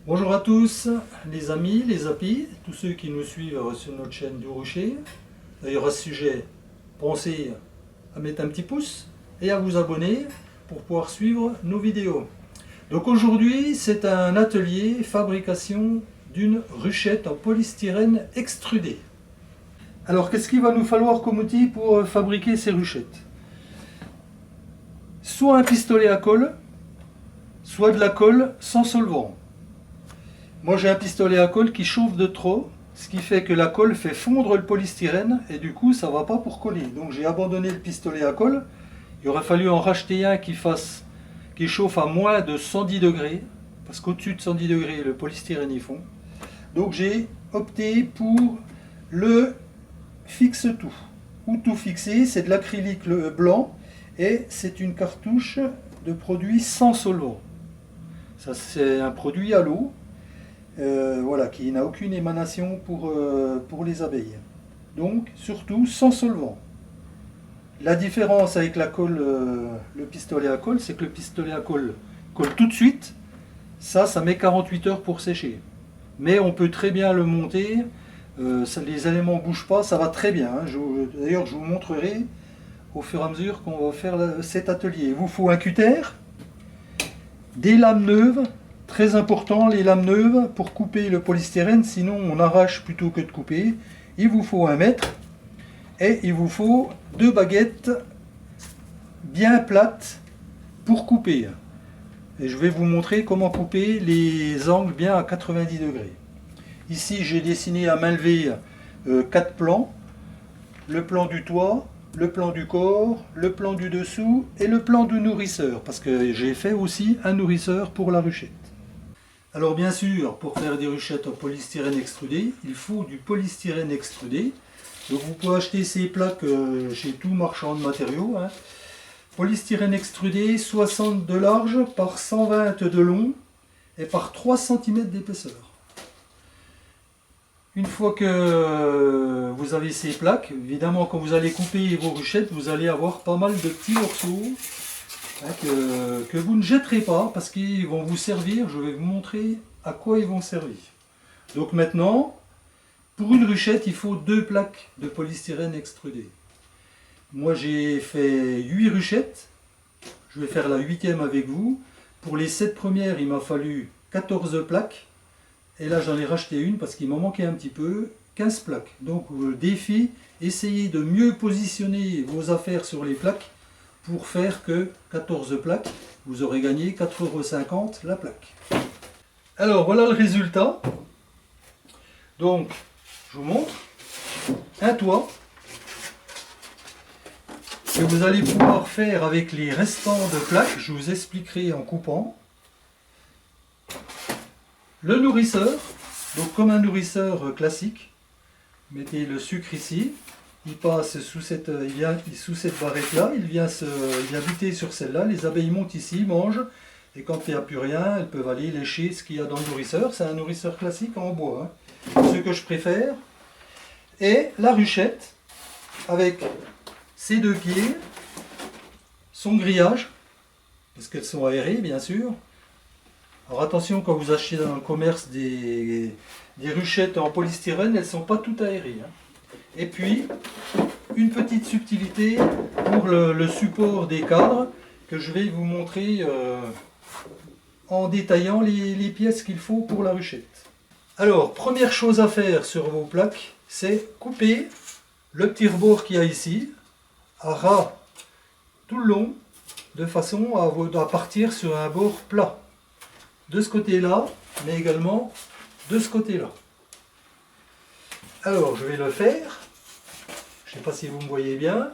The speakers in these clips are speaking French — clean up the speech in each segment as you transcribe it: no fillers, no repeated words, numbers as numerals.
Bonjour à tous les amis, les apis, tous ceux qui nous suivent sur notre chaîne du Rocher. D'ailleurs à ce sujet, pensez à mettre un petit pouce et à vous abonner pour pouvoir suivre nos vidéos. Donc aujourd'hui c'est un atelier fabrication d'une ruchette en polystyrène extrudé. Alors qu'est-ce qu'il va nous falloir comme outil pour fabriquer ces ruchettes? Soit un pistolet à colle, soit de la colle sans solvant. Moi j'ai un pistolet à colle qui chauffe de trop, ce qui fait que la colle fait fondre le polystyrène et du coup ça ne va pas pour coller. Donc j'ai abandonné le pistolet à colle. Il aurait fallu en racheter un qui chauffe à moins de 110 degrés, parce qu'au-dessus de 110 degrés le polystyrène y fond. Donc j'ai opté pour le fixe tout, ou tout fixé, c'est de l'acrylique blanc et c'est une cartouche de produit sans solvant. Ça c'est un produit à l'eau. Voilà, qui n'a aucune émanation pour les abeilles. Donc, surtout sans solvant. La différence avec la colle, le pistolet à colle, c'est que le pistolet à colle colle tout de suite. Ça met 48 heures pour sécher. Mais on peut très bien le monter. Les éléments ne bougent pas, ça va très bien. Hein. D'ailleurs, je vous montrerai au fur et à mesure qu'on va faire cet atelier. Il vous faut un cutter, des lames neuves. Très important, les lames neuves pour couper le polystyrène, sinon on arrache plutôt que de couper. Il vous faut 1 mètre et il vous faut 2 baguettes bien plates pour couper. Et je vais vous montrer comment couper les angles bien à 90 degrés. Ici j'ai dessiné à main levée 4 plans. Le plan du toit, le plan du corps, le plan du dessous et le plan du nourrisseur. Parce que j'ai fait aussi un nourrisseur pour la ruchette. Alors bien sûr, pour faire des ruchettes en polystyrène extrudé, il faut du polystyrène extrudé. Donc vous pouvez acheter ces plaques chez tout marchand de matériaux. Hein. Polystyrène extrudé, 60 de large par 120 de long et par 3 cm d'épaisseur. Une fois que vous avez ces plaques, évidemment quand vous allez couper vos ruchettes, vous allez avoir pas mal de petits morceaux. Que vous ne jetterez pas parce qu'ils vont vous servir. Je vais vous montrer à quoi ils vont servir. Donc maintenant, pour une ruchette, il faut 2 plaques de polystyrène extrudé. Moi j'ai fait 8 ruchettes. Je vais faire la 8e avec vous. Pour les 7 premières, il m'a fallu 14 plaques. Et là j'en ai racheté une parce qu'il m'en manquait un petit peu. 15 plaques. Donc le défi, essayez de mieux positionner vos affaires sur les plaques. Pour faire que 14 plaques, vous aurez gagné 4,50 € la plaque. Alors voilà le résultat. Donc je vous montre un toit que vous allez pouvoir faire avec les restants de plaques. Je vous expliquerai en coupant. Le nourrisseur, donc comme un nourrisseur classique, mettez le sucre ici. Il passe sous cette barrette là, il vient buter sur celle-là, les abeilles montent ici, mangent, et quand il n'y a plus rien, elles peuvent aller lécher ce qu'il y a dans le nourrisseur. C'est un nourrisseur classique en bois, hein, ce que je préfère. Et la ruchette, avec ses 2 pieds, son grillage, parce qu'elles sont aérées bien sûr. Alors attention, quand vous achetez dans le commerce des ruchettes en polystyrène, elles ne sont pas toutes aérées. Hein. Et puis, une petite subtilité pour le support des cadres que je vais vous montrer en détaillant les pièces qu'il faut pour la ruchette. Alors, première chose à faire sur vos plaques, c'est couper le petit rebord qu'il y a ici, à ras tout le long, de façon à partir sur un bord plat. De ce côté-là, mais également de ce côté-là. Alors, je vais le faire. Je ne sais pas si vous me voyez bien.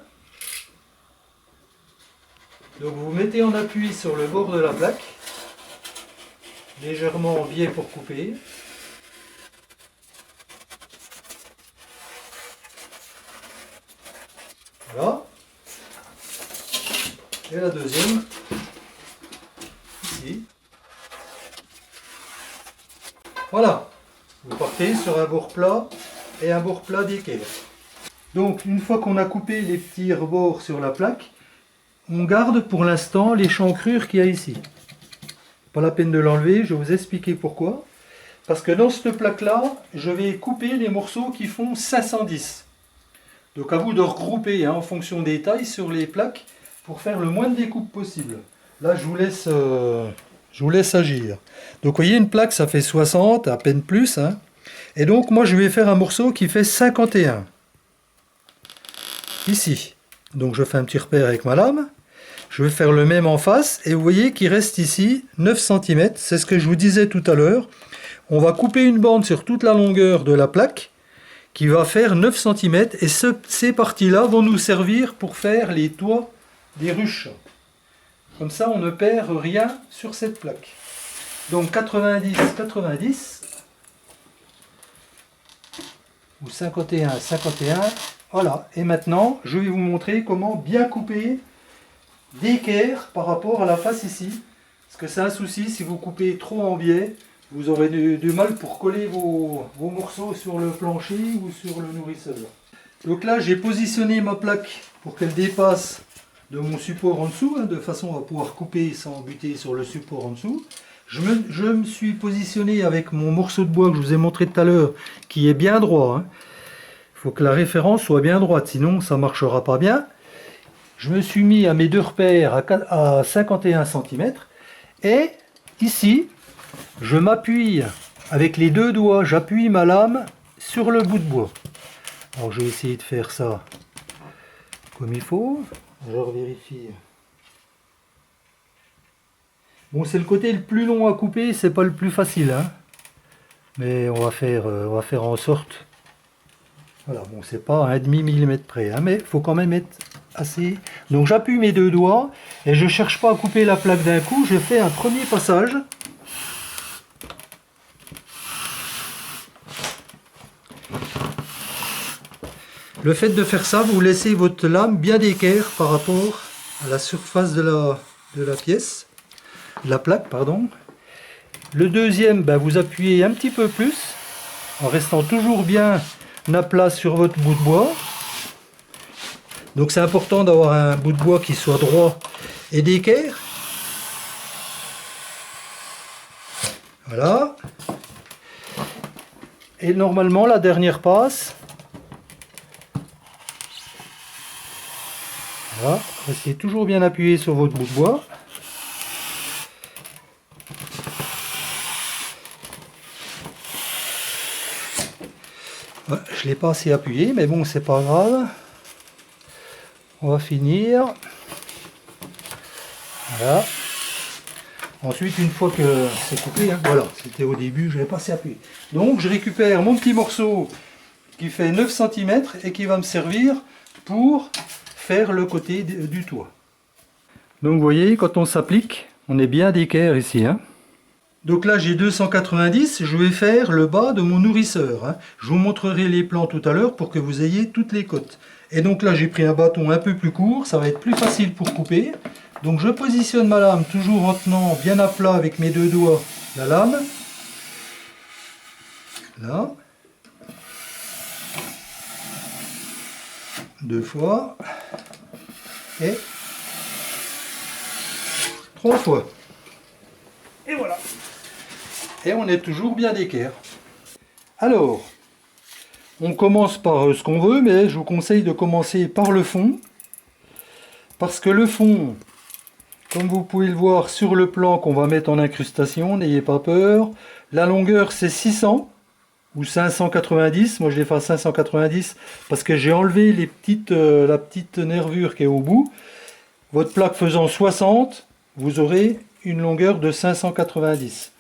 Donc, vous mettez en appui sur le bord de la plaque, légèrement en biais pour couper. Voilà. Et la deuxième, ici. Voilà. Vous partez sur un bord plat et un bord plat d'équerre. Donc une fois qu'on a coupé les petits rebords sur la plaque, on garde pour l'instant l'échancrure qu'il y a ici. Pas la peine de l'enlever, je vais vous expliquer pourquoi. Parce que dans cette plaque-là, je vais couper les morceaux qui font 510. Donc à vous de regrouper en fonction des tailles sur les plaques pour faire le moins de découpes possible. Là, je vous laisse agir. Donc vous voyez, une plaque, ça fait 60, à peine plus. Hein. Et donc moi, je vais faire un morceau qui fait 51. Ici. Donc je fais un petit repère avec ma lame. Je vais faire le même en face. Et vous voyez qu'il reste ici 9 cm. C'est ce que je vous disais tout à l'heure. On va couper une bande sur toute la longueur de la plaque qui va faire 9 cm. Et ces parties-là vont nous servir pour faire les toits des ruches. Comme ça, on ne perd rien sur cette plaque. Donc 90, 90. Ou 51, 51. Voilà. Et maintenant, je vais vous montrer comment bien couper d'équerre par rapport à la face ici. Parce que c'est un souci, si vous coupez trop en biais, vous aurez du mal pour coller vos morceaux sur le plancher ou sur le nourrisseur. Donc là, j'ai positionné ma plaque pour qu'elle dépasse de mon support en dessous, de façon à pouvoir couper sans buter sur le support en dessous. Je me suis positionné avec mon morceau de bois que je vous ai montré tout à l'heure, qui est bien droit. Il faut que la référence soit bien droite, sinon ça ne marchera pas bien. Je me suis mis à mes deux repères à 51 cm. Et ici, je m'appuie avec les deux doigts, j'appuie ma lame sur le bout de bois. Alors je vais essayer de faire ça comme il faut. Je revérifie. Bon, c'est le côté le plus long à couper, c'est pas le plus facile, hein. Mais on va faire en sorte. Voilà, bon, c'est pas à 1,5 mm près, hein, mais il faut quand même être assez. Donc j'appuie mes deux doigts et je cherche pas à couper la plaque d'un coup, je fais un premier passage. Le fait de faire ça, vous laissez votre lame bien d'équerre par rapport à la surface de la pièce, de la plaque, pardon. Le deuxième, vous appuyez un petit peu plus, en restant toujours bien à plat sur votre bout de bois. Donc c'est important d'avoir un bout de bois qui soit droit et d'équerre. Voilà. Et normalement, la dernière passe. Voilà, restez toujours bien appuyé sur votre bout de bois. Ouais, je ne l'ai pas assez appuyé, mais bon, c'est pas grave. On va finir. Voilà. Ensuite, une fois que c'est coupé, voilà, c'était au début, je n'avais pas assez appuyé. Donc, je récupère mon petit morceau qui fait 9 cm et qui va me servir pour faire le côté du toit. Donc vous voyez, quand on s'applique, on est bien d'équerre ici. Donc là j'ai 290, je vais faire le bas de mon nourrisseur. Je vous montrerai les plans tout à l'heure pour que vous ayez toutes les côtes. Et donc là j'ai pris un bâton un peu plus court, ça va être plus facile pour couper. Donc je positionne ma lame toujours en tenant bien à plat avec mes deux doigts la lame. Là. 2 fois. Et 3 fois. Et voilà. Et on est toujours bien d'équerre. Alors, on commence par ce qu'on veut, mais je vous conseille de commencer par le fond. Parce que le fond, comme vous pouvez le voir sur le plan qu'on va mettre en incrustation, n'ayez pas peur. La longueur c'est 600 ou 590. Moi je l'ai fait à 590 parce que j'ai enlevé les la petite nervure qui est au bout. Votre plaque faisant 60, vous aurez une longueur de 590.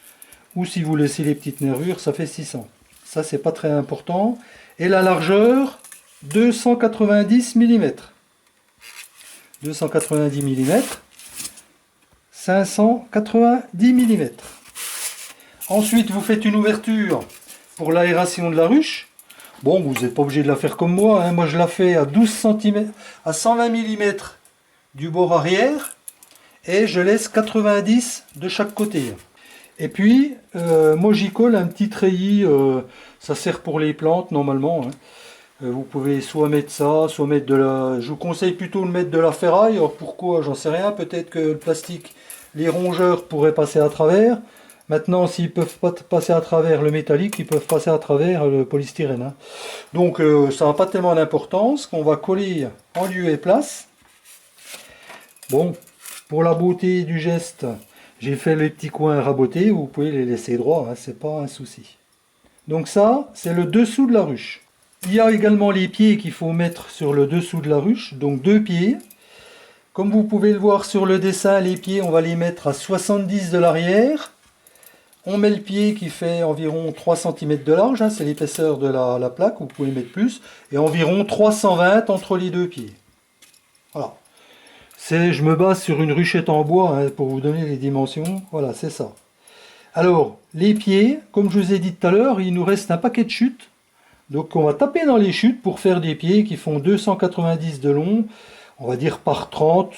Ou si vous laissez les petites nervures, ça fait 600. Ça, c'est pas très important. Et la largeur, 290 mm. 290 mm. 590 mm. Ensuite, vous faites une ouverture pour l'aération de la ruche. Bon, vous n'êtes pas obligé de la faire comme moi. Moi, je la fais à 12 cm, à 120 mm du bord arrière. Et je laisse 90 de chaque côté. Et puis, moi j'y colle un petit treillis, ça sert pour les plantes normalement. Vous pouvez soit mettre ça, soit mettre de la... Je vous conseille plutôt de mettre de la ferraille. Alors pourquoi? J'en sais rien, peut-être que le plastique, les rongeurs pourraient passer à travers. Maintenant, s'ils peuvent pas passer à travers le métallique, ils peuvent passer à travers le polystyrène, hein. Donc ça n'a pas tellement d'importance, qu'on va coller en lieu et place. Bon, pour la beauté du geste, j'ai fait les petits coins rabotés, vous pouvez les laisser droits, hein, c'est pas un souci. Donc ça, c'est le dessous de la ruche. Il y a également les pieds qu'il faut mettre sur le dessous de la ruche, donc 2 pieds. Comme vous pouvez le voir sur le dessin, les pieds, on va les mettre à 70 de l'arrière. On met le pied qui fait environ 3 cm de large, hein, c'est l'épaisseur de la plaque, vous pouvez mettre plus, et environ 320 entre les deux pieds. Voilà. Je me base sur une ruchette en bois, hein, pour vous donner les dimensions. Voilà, c'est ça. Alors, les pieds, comme je vous ai dit tout à l'heure, il nous reste un paquet de chutes. Donc on va taper dans les chutes pour faire des pieds qui font 290 de long, on va dire par 30.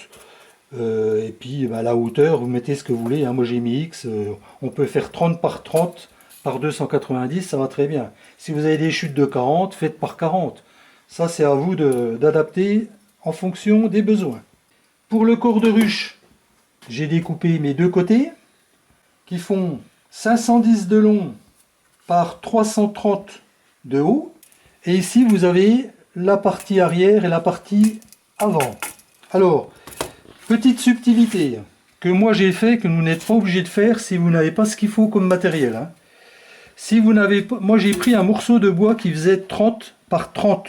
Et puis la hauteur, vous mettez ce que vous voulez, hein. Moi j'ai mis X, on peut faire 30 par 30 par 290, ça va très bien. Si vous avez des chutes de 40, faites par 40. Ça c'est à vous d'adapter en fonction des besoins. Pour le corps de ruche, j'ai découpé mes deux côtés qui font 510 de long par 330 de haut. Et ici vous avez la partie arrière et la partie avant. Alors, petite subtilité que moi j'ai fait, que vous n'êtes pas obligé de faire si vous n'avez pas ce qu'il faut comme matériel, hein. Si vous n'avez pas, moi j'ai pris un morceau de bois qui faisait 30 par 30.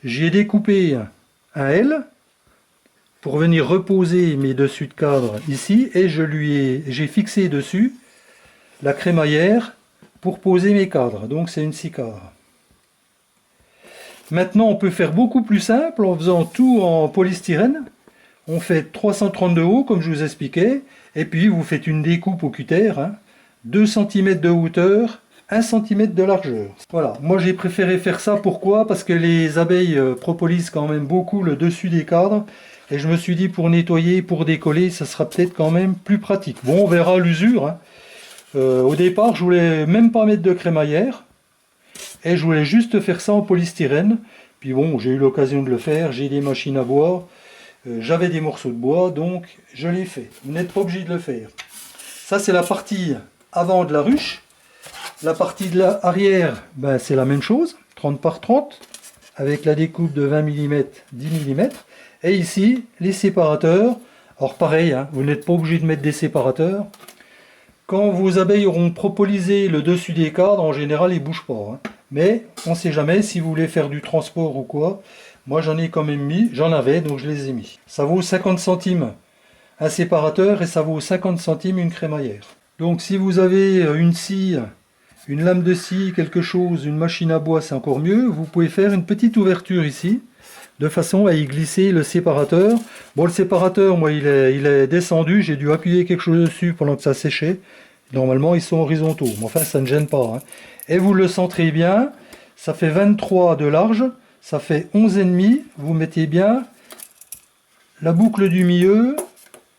J'ai découpé un L pour venir reposer mes dessus de cadre ici et j'ai fixé dessus la crémaillère pour poser mes cadres. Donc c'est une 6 cadres. Maintenant on peut faire beaucoup plus simple en faisant tout en polystyrène. On fait 330 de haut, comme je vous expliquais, et puis vous faites une découpe au cutter, hein, 2 cm de hauteur, 1 cm de largeur. Voilà, moi j'ai préféré faire ça, pourquoi? Parce que les abeilles propolisent quand même beaucoup le dessus des cadres, et je me suis dit pour nettoyer, pour décoller, ça sera peut-être quand même plus pratique. Bon, on verra l'usure, hein. Au départ, je voulais même pas mettre de crémaillère, et je voulais juste faire ça en polystyrène. Puis bon, j'ai eu l'occasion de le faire, j'ai des machines à bois. J'avais des morceaux de bois, donc je l'ai fait. Vous n'êtes pas obligé de le faire. Ça, c'est la partie avant de la ruche. La partie de l'arrière, ben, c'est la même chose, 30 par 30, avec la découpe de 20 mm, 10 mm. Et ici, les séparateurs. Alors pareil, hein, vous n'êtes pas obligé de mettre des séparateurs. Quand vos abeilles auront propolisé le dessus des cadres, en général, ils ne bougent pas, hein. Mais on ne sait jamais, si vous voulez faire du transport ou quoi. Moi j'en ai quand même mis, j'en avais donc je les ai mis. Ça vaut 50 centimes un séparateur et ça vaut 50 centimes une crémaillère. Donc si vous avez une scie, une lame de scie, quelque chose, une machine à bois, c'est encore mieux. Vous pouvez faire une petite ouverture ici, de façon à y glisser le séparateur. Bon, le séparateur, moi il est descendu, j'ai dû appuyer quelque chose dessus pendant que ça séchait. Normalement ils sont horizontaux, mais enfin ça ne gêne pas, hein. Et vous le centrez bien, ça fait 23 de large. Ça fait 11,5, vous mettez bien la boucle du milieu,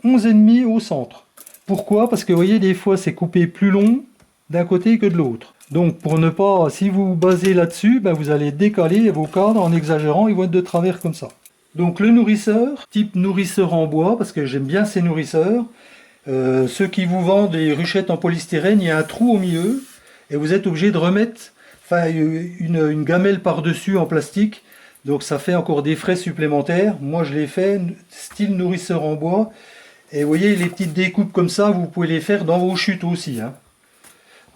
11,5 au centre. Pourquoi? Parce que vous voyez, des fois c'est coupé plus long d'un côté que de l'autre. Donc pour ne pas, si vous vous basez là-dessus, ben, vous allez décaler vos cadres en exagérant, ils vont être de travers comme ça. Donc le nourrisseur, type nourrisseur en bois, parce que j'aime bien ces nourrisseurs. Ceux qui vous vendent des ruchettes en polystyrène, il y a un trou au milieu, et vous êtes obligé de remettre une gamelle par-dessus en plastique, donc ça fait encore des frais supplémentaires. Moi je l'ai fait style nourrisseur en bois, et vous voyez les petites découpes comme ça, vous pouvez les faire dans vos chutes aussi, hein.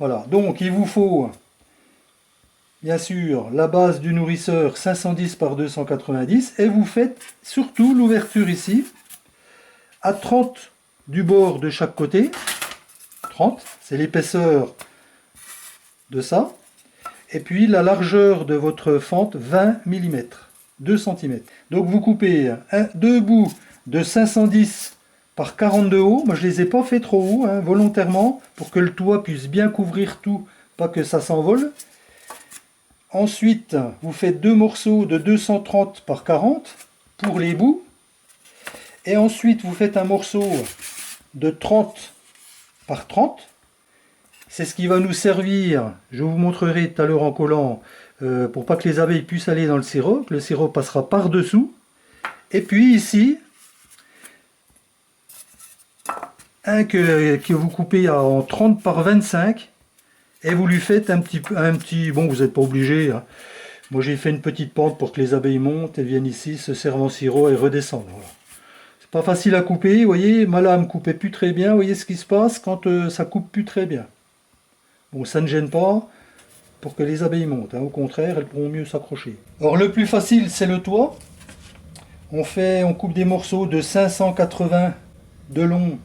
Voilà, donc il vous faut bien sûr la base du nourrisseur 510 par 290, et vous faites surtout l'ouverture ici à 30 du bord de chaque côté. 30, c'est l'épaisseur de ça. Et puis la largeur de votre fente, 20 mm, 2 cm. Donc vous coupez deux bouts de 510 par 40 de haut. Moi je ne les ai pas fait trop haut, hein, volontairement, pour que le toit puisse bien couvrir tout, pas que ça s'envole. Ensuite, vous faites deux morceaux de 230 par 40 pour les bouts. Et ensuite, vous faites un morceau de 30 par 30. C'est ce qui va nous servir, je vous montrerai tout à l'heure en collant, pour pas que les abeilles puissent aller dans le sirop. Le sirop passera par-dessous. Et puis ici, un que vous coupez en 30 par 25 et vous lui faites un petit bon, vous n'êtes pas obligé, hein. Moi j'ai fait une petite pente pour que les abeilles montent, elles viennent ici, se servent en sirop et redescendent. Voilà. C'est pas facile à couper, vous voyez, ma lame coupait plus très bien, vous voyez ce qui se passe quand ça coupe plus très bien. Bon, ça ne gêne pas pour que les abeilles montent, hein. Au contraire, elles pourront mieux s'accrocher. Alors le plus facile, c'est le toit. On coupe des morceaux de 580 de long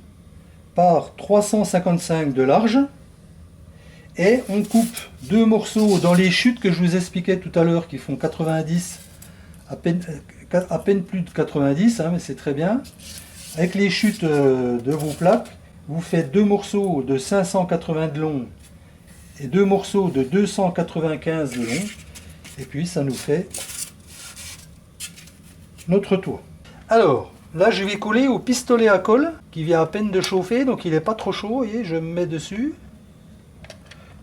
par 355 de large. Et on coupe deux morceaux dans les chutes que je vous expliquais tout à l'heure, qui font 90, à peine plus de 90, hein, mais c'est très bien. Avec les chutes de vos plaques, vous faites deux morceaux de 580 de long et deux morceaux de 295 de long. Et puis ça nous fait notre toit. Alors, là je vais coller au pistolet à colle, qui vient à peine de chauffer, donc il n'est pas trop chaud, et je me mets dessus.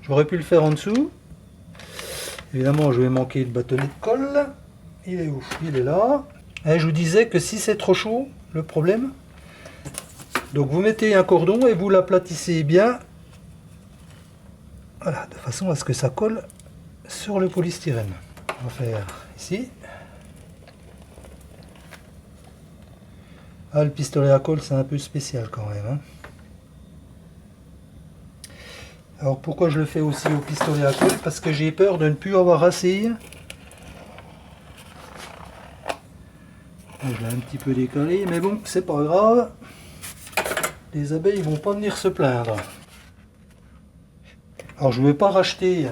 J'aurais pu le faire en dessous. Évidemment, je vais manquer le bâtonnet de colle. Il est où? Il est là. Et je vous disais que si c'est trop chaud, le problème. Donc vous mettez un cordon et vous l'aplatissez bien. Voilà, de façon à ce que ça colle sur le polystyrène. On va faire ici. Ah, le pistolet à colle, c'est un peu spécial quand même, hein. Alors pourquoi je le fais aussi au pistolet à colle? Parce que j'ai peur de ne plus avoir assez. Je l'ai un petit peu décalé, mais bon, c'est pas grave. Les abeilles vont pas venir se plaindre. Alors je ne vais pas racheter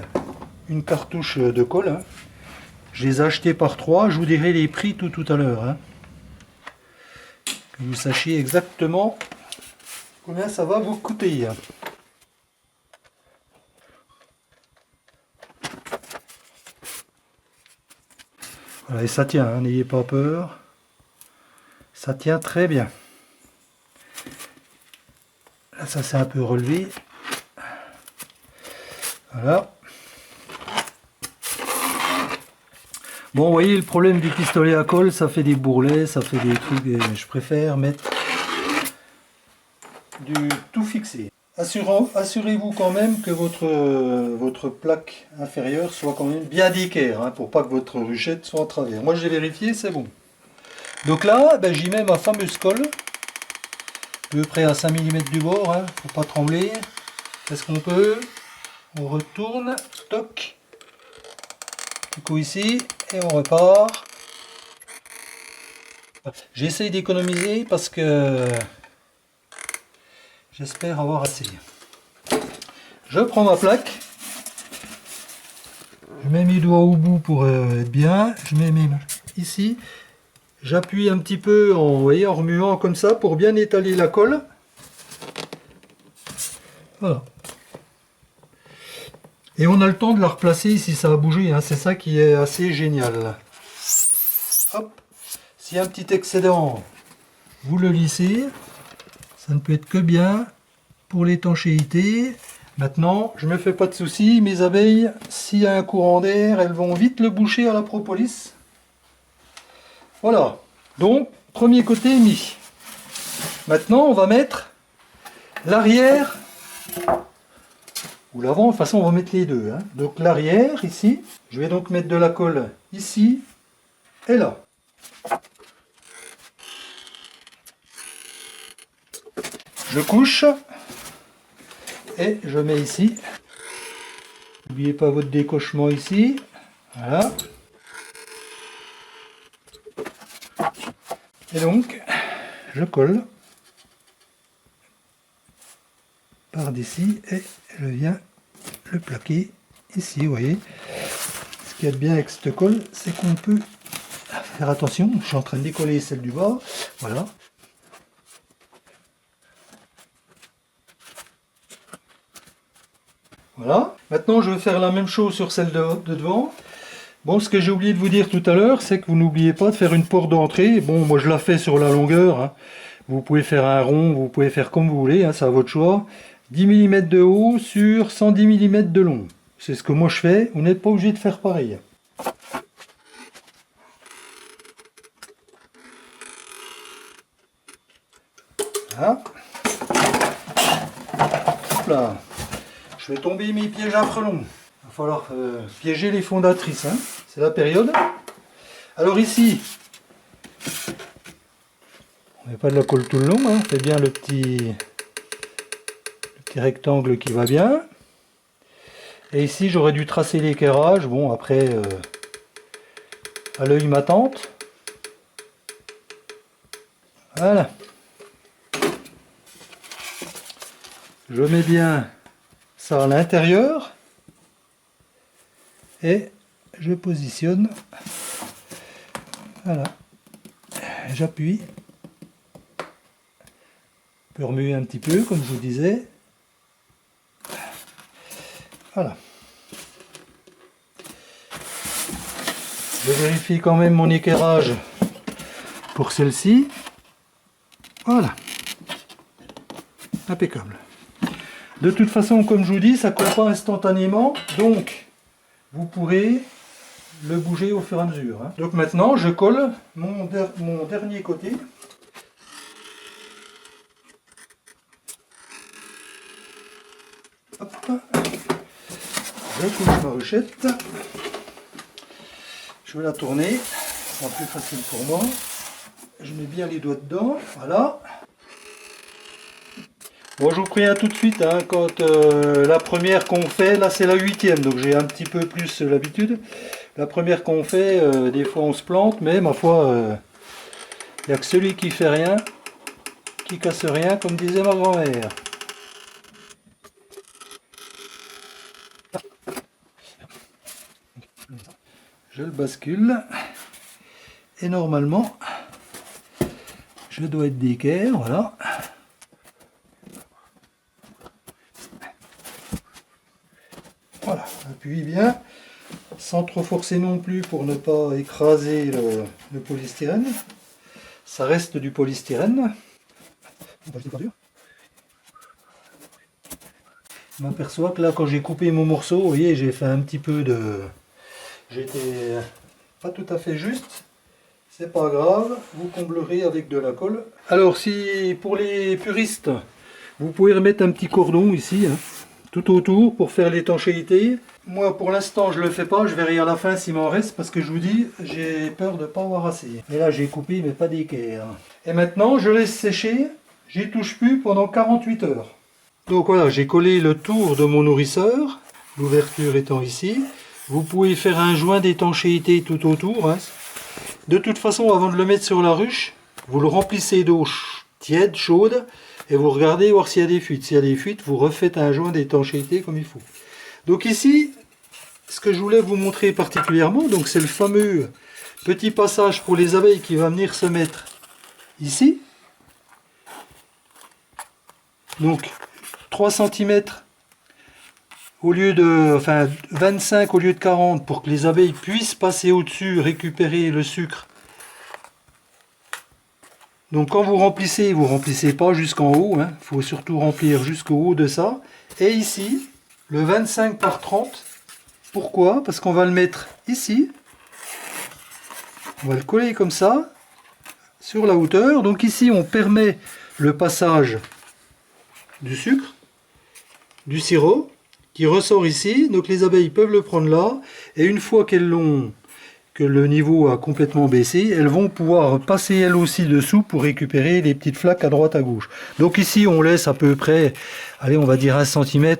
une cartouche de colle, hein. Je les ai achetées par 3. Je vous dirai les prix tout à l'heure, hein. Que vous sachiez exactement combien ça va vous coûter. Voilà, et ça tient, hein, n'ayez pas peur. Ça tient très bien. Là, ça s'est un peu relevé. Voilà. Bon, vous voyez, le problème du pistolet à colle, ça fait des bourrelets, ça fait des trucs. Je préfère mettre du tout fixé. Assurez-vous quand même que votre plaque inférieure soit quand même bien d'équerre, hein, pour pas que votre ruchette soit à travers. Moi, j'ai vérifié, c'est bon. Donc là, ben, j'y mets ma fameuse colle, à peu près à 5 mm du bord, hein, faut pas trembler. Qu'est-ce qu'on peut? On retourne, toc, du coup ici, et on repart. J'essaye d'économiser parce que j'espère avoir assez. Je prends ma plaque, je mets mes doigts au bout pour être bien, je mets mes mains ici, j'appuie un petit peu en, vous voyez, en remuant comme ça pour bien étaler la colle. Voilà. Et on a le temps de la replacer si ça a bougé, hein. C'est ça qui est assez génial. Hop. S'il y a un petit excédent, vous le lissez. Ça ne peut être que bien pour l'étanchéité. Maintenant, je ne me fais pas de soucis, mes abeilles, s'il y a un courant d'air, elles vont vite le boucher à la propolis. Voilà, donc, premier côté mis. Maintenant, on va mettre l'arrière, ou l'avant, de toute façon, on va mettre les deux, hein. Donc l'arrière, ici, je vais donc mettre de la colle ici et là. Je couche. Et je mets ici. N'oubliez pas votre décochement ici. Voilà. Et donc, je colle par d'ici et je viens le plaquer ici, vous voyez. Ce qu'il y a de bien avec cette colle, c'est qu'on peut faire attention. Je suis en train de décoller celle du bas. Voilà. Voilà. Maintenant, je vais faire la même chose sur celle de devant. Bon, ce que j'ai oublié de vous dire tout à l'heure, c'est que vous n'oubliez pas de faire une porte d'entrée. Bon, moi je la fais sur la longueur, hein. Vous pouvez faire un rond, vous pouvez faire comme vous voulez, hein, c'est à votre choix. 10 mm de haut sur 110 mm de long. C'est ce que moi je fais, vous n'êtes pas obligé de faire pareil. Voilà. là. Je fais tomber mes pièges à frelons. Il va falloir piéger les fondatrices, hein. C'est la période. Alors ici, on met pas de la colle tout le long, hein. On fait bien le petit rectangle qui va bien. Et ici, j'aurais dû tracer l'équerrage. Bon, après, à l'œil ma tante. Voilà. Je mets bien ça à l'intérieur et je positionne. Voilà. J'appuie. Je peux remuer un petit peu, comme je vous disais. Voilà. Je vérifie quand même mon équerrage pour celle-ci. Voilà. Impeccable. De toute façon, comme je vous dis, ça ne colle pas instantanément, donc vous pourrez le bouger au fur et à mesure, hein. Donc maintenant, je colle mon dernier côté. Hop. Je couche ma ruchette. Je vais la tourner, c'est plus facile pour moi. Je mets bien les doigts dedans, voilà. Bon, je vous préviens tout de suite, hein, quand la première qu'on fait, là c'est la 8e, donc j'ai un petit peu plus l'habitude. La première qu'on fait, des fois on se plante, mais ma foi, il n'y a que celui qui fait rien, qui casse rien, comme disait ma grand-mère. Je le bascule, et normalement, je dois être d'équerre, voilà. Voilà, appuie bien, sans trop forcer non plus pour ne pas écraser le polystyrène. Ça reste du polystyrène. Je m'aperçois que là, quand j'ai coupé mon morceau, vous voyez, j'ai fait un petit peu de... J'étais pas tout à fait juste. C'est pas grave, vous comblerez avec de la colle. Alors, si pour les puristes, vous pouvez remettre un petit cordon ici, hein, tout autour pour faire l'étanchéité. Moi pour l'instant je le fais pas, je verrai à la fin s'il m'en reste parce que je vous dis j'ai peur de pas avoir assez. Et là j'ai coupé mais pas d'équerre. Et maintenant je laisse sécher, j'y touche plus pendant 48 heures. Donc voilà, j'ai collé le tour de mon nourrisseur, l'ouverture étant ici. Vous pouvez faire un joint d'étanchéité tout autour, hein. De toute façon avant de le mettre sur la ruche, vous le remplissez d'eau tiède, chaude. Et vous regardez voir s'il y a des fuites. S'il y a des fuites, vous refaites un joint d'étanchéité comme il faut. Donc ici, ce que je voulais vous montrer particulièrement, donc c'est le fameux petit passage pour les abeilles qui va venir se mettre ici. Donc 3 cm au lieu de, enfin 25 au lieu de 40 pour que les abeilles puissent passer au-dessus, récupérer le sucre. Donc quand vous remplissez pas jusqu'en haut, hein. Il faut surtout remplir jusqu'au haut de ça. Et ici, le 25 par 30. Pourquoi? Parce qu'on va le mettre ici. On va le coller comme ça, sur la hauteur. Donc ici, on permet le passage du sucre, du sirop, qui ressort ici. Donc les abeilles peuvent le prendre là. Et une fois qu'elles l'ont... que le niveau a complètement baissé, elles vont pouvoir passer elles aussi dessous pour récupérer les petites flaques à droite à gauche. Donc ici on laisse à peu près, allez on va dire 1 cm,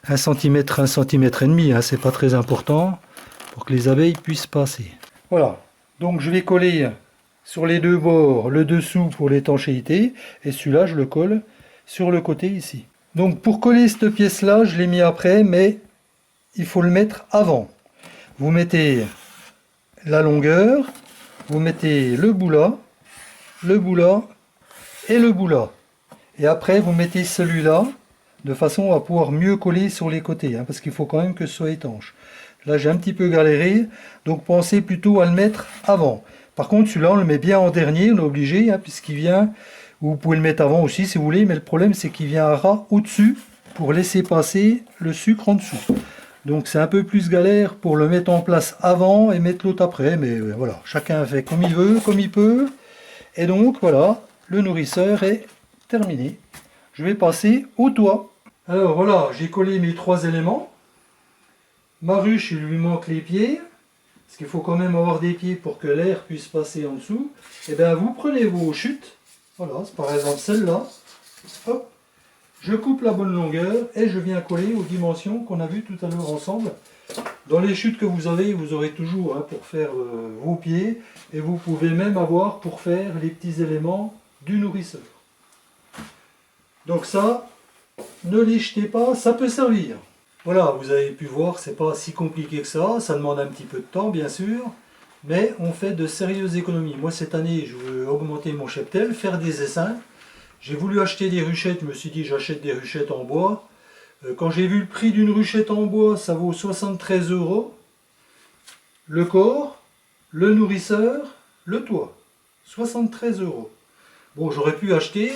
1 cm, 1 cm et demi, hein, c'est pas très important, pour que les abeilles puissent passer. Voilà, donc je vais coller sur les deux bords le dessous pour l'étanchéité, et celui-là je le colle sur le côté ici. Donc pour coller cette pièce là, je l'ai mis après, mais il faut le mettre avant. Vous mettez la longueur, vous mettez le bout là et le bout là. Et après vous mettez celui-là de façon à pouvoir mieux coller sur les côtés, hein, parce qu'il faut quand même que ce soit étanche. Là j'ai un petit peu galéré, donc pensez plutôt à le mettre avant. Par contre celui-là on le met bien en dernier, on est obligé, hein, puisqu'il vient, vous pouvez le mettre avant aussi si vous voulez, mais le problème c'est qu'il vient à ras au-dessus pour laisser passer le sucre en dessous. Donc c'est un peu plus galère pour le mettre en place avant et mettre l'autre après, mais voilà, chacun fait comme il veut, comme il peut. Et donc voilà, le nourrisseur est terminé. Je vais passer au toit. Alors voilà, j'ai collé mes 3 éléments. Ma ruche, il lui manque les pieds, parce qu'il faut quand même avoir des pieds pour que l'air puisse passer en dessous. Et bien vous prenez vos chutes, voilà, c'est par exemple celle-là, hop, je coupe la bonne longueur et je viens coller aux dimensions qu'on a vues tout à l'heure ensemble. Dans les chutes que vous avez, vous aurez toujours pour faire vos pieds, et vous pouvez même avoir pour faire les petits éléments du nourrisseur. Donc ça, ne les jetez pas, ça peut servir. Voilà, vous avez pu voir, c'est pas si compliqué que ça demande un petit peu de temps bien sûr, mais on fait de sérieuses économies. Moi cette année, je veux augmenter mon cheptel, faire des essaims. J'ai voulu acheter des ruchettes, je me suis dit j'achète des ruchettes en bois. Quand j'ai vu le prix d'une ruchette en bois, ça vaut 73 €. Le corps, le nourrisseur, le toit. 73 €. Bon, j'aurais pu acheter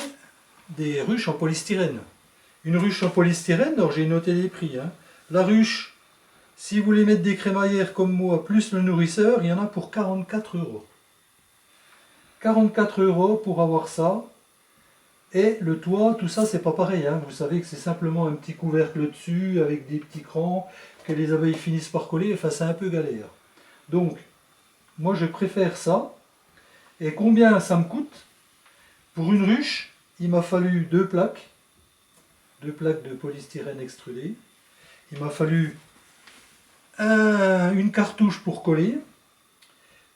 des ruches en polystyrène. Une ruche en polystyrène, alors j'ai noté les prix. La ruche, si vous voulez mettre des crémaillères comme moi, plus le nourrisseur, il y en a pour 44 €. 44 € pour avoir ça. Et le toit, tout ça, c'est pas pareil. Vous savez que c'est simplement un petit couvercle dessus, avec des petits crans, que les abeilles finissent par coller. Enfin, c'est un peu galère. Donc, moi, je préfère ça. Et combien ça me coûte? Pour une ruche, il m'a fallu 2 plaques. 2 plaques de polystyrène extrudé. Il m'a fallu une cartouche pour coller,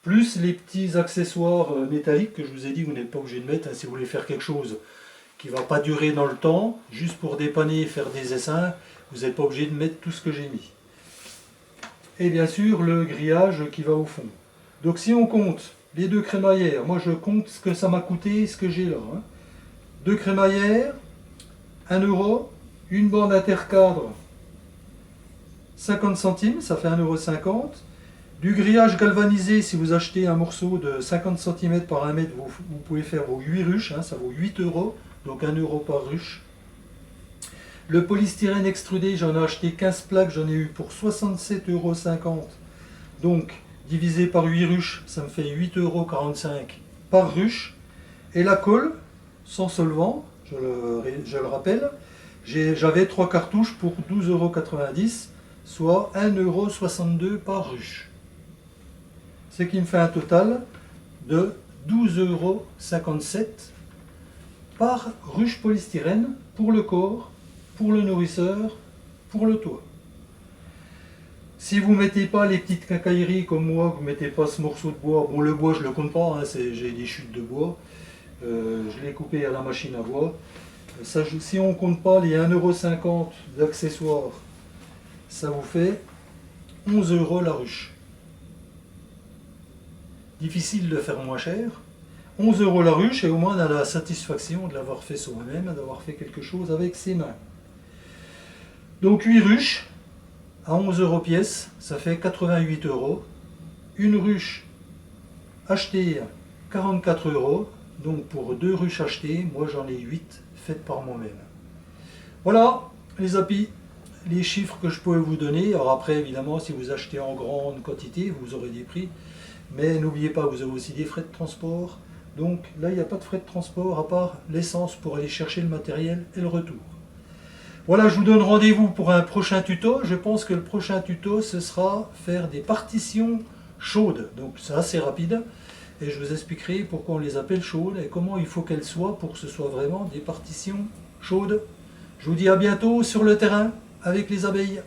plus les petits accessoires métalliques que je vous ai dit, vous n'êtes pas obligé de mettre si vous voulez faire quelque chose qui ne va pas durer dans le temps, juste pour dépanner et faire des essaims, vous n'êtes pas obligé de mettre tout ce que j'ai mis. Et bien sûr le grillage qui va au fond. Donc si on compte les 2 crémaillères, moi je compte ce que ça m'a coûté, ce que j'ai là. 2 crémaillères, 1 €, une bande intercadre, 50 centimes, ça fait 1,50 €. Du grillage galvanisé, si vous achetez un morceau de 50 cm par 1 mètre, vous pouvez faire vos 8 ruches, ça vaut 8 €, donc 1 € par ruche. Le polystyrène extrudé, j'en ai acheté 15 plaques, j'en ai eu pour 67,50 €. Donc, divisé par 8 ruches, ça me fait 8,45 € par ruche. Et la colle, sans solvant, je le rappelle, j'avais 3 cartouches pour 12,90 €, soit 1,62 € par ruche. Ce qui me fait un total de 12,57 € par ruche polystyrène pour le corps, pour le nourrisseur, pour le toit. Si vous ne mettez pas les petites quincailleries comme moi, vous ne mettez pas ce morceau de bois, bon le bois je ne le compte pas, j'ai des chutes de bois, je l'ai coupé à la machine à bois. Ça, si on ne compte pas les 1,50 € d'accessoires, ça vous fait 11 € la ruche. Difficile de faire moins cher. 11 € la ruche et au moins on a la satisfaction de l'avoir fait soi-même, d'avoir fait quelque chose avec ses mains. Donc 8 ruches à 11 € pièce, ça fait 88 €. Une ruche achetée 44 €. Donc pour 2 ruches achetées, moi j'en ai 8 faites par moi-même. Voilà les amis, les chiffres que je pouvais vous donner. Alors après évidemment si vous achetez en grande quantité, vous aurez des prix. Mais n'oubliez pas, vous avez aussi des frais de transport. Donc là, il n'y a pas de frais de transport à part l'essence pour aller chercher le matériel et le retour. Voilà, je vous donne rendez-vous pour un prochain tuto. Je pense que le prochain tuto, ce sera faire des partitions chaudes. Donc c'est assez rapide. Et je vous expliquerai pourquoi on les appelle chaudes et comment il faut qu'elles soient pour que ce soit vraiment des partitions chaudes. Je vous dis à bientôt sur le terrain avec les abeilles.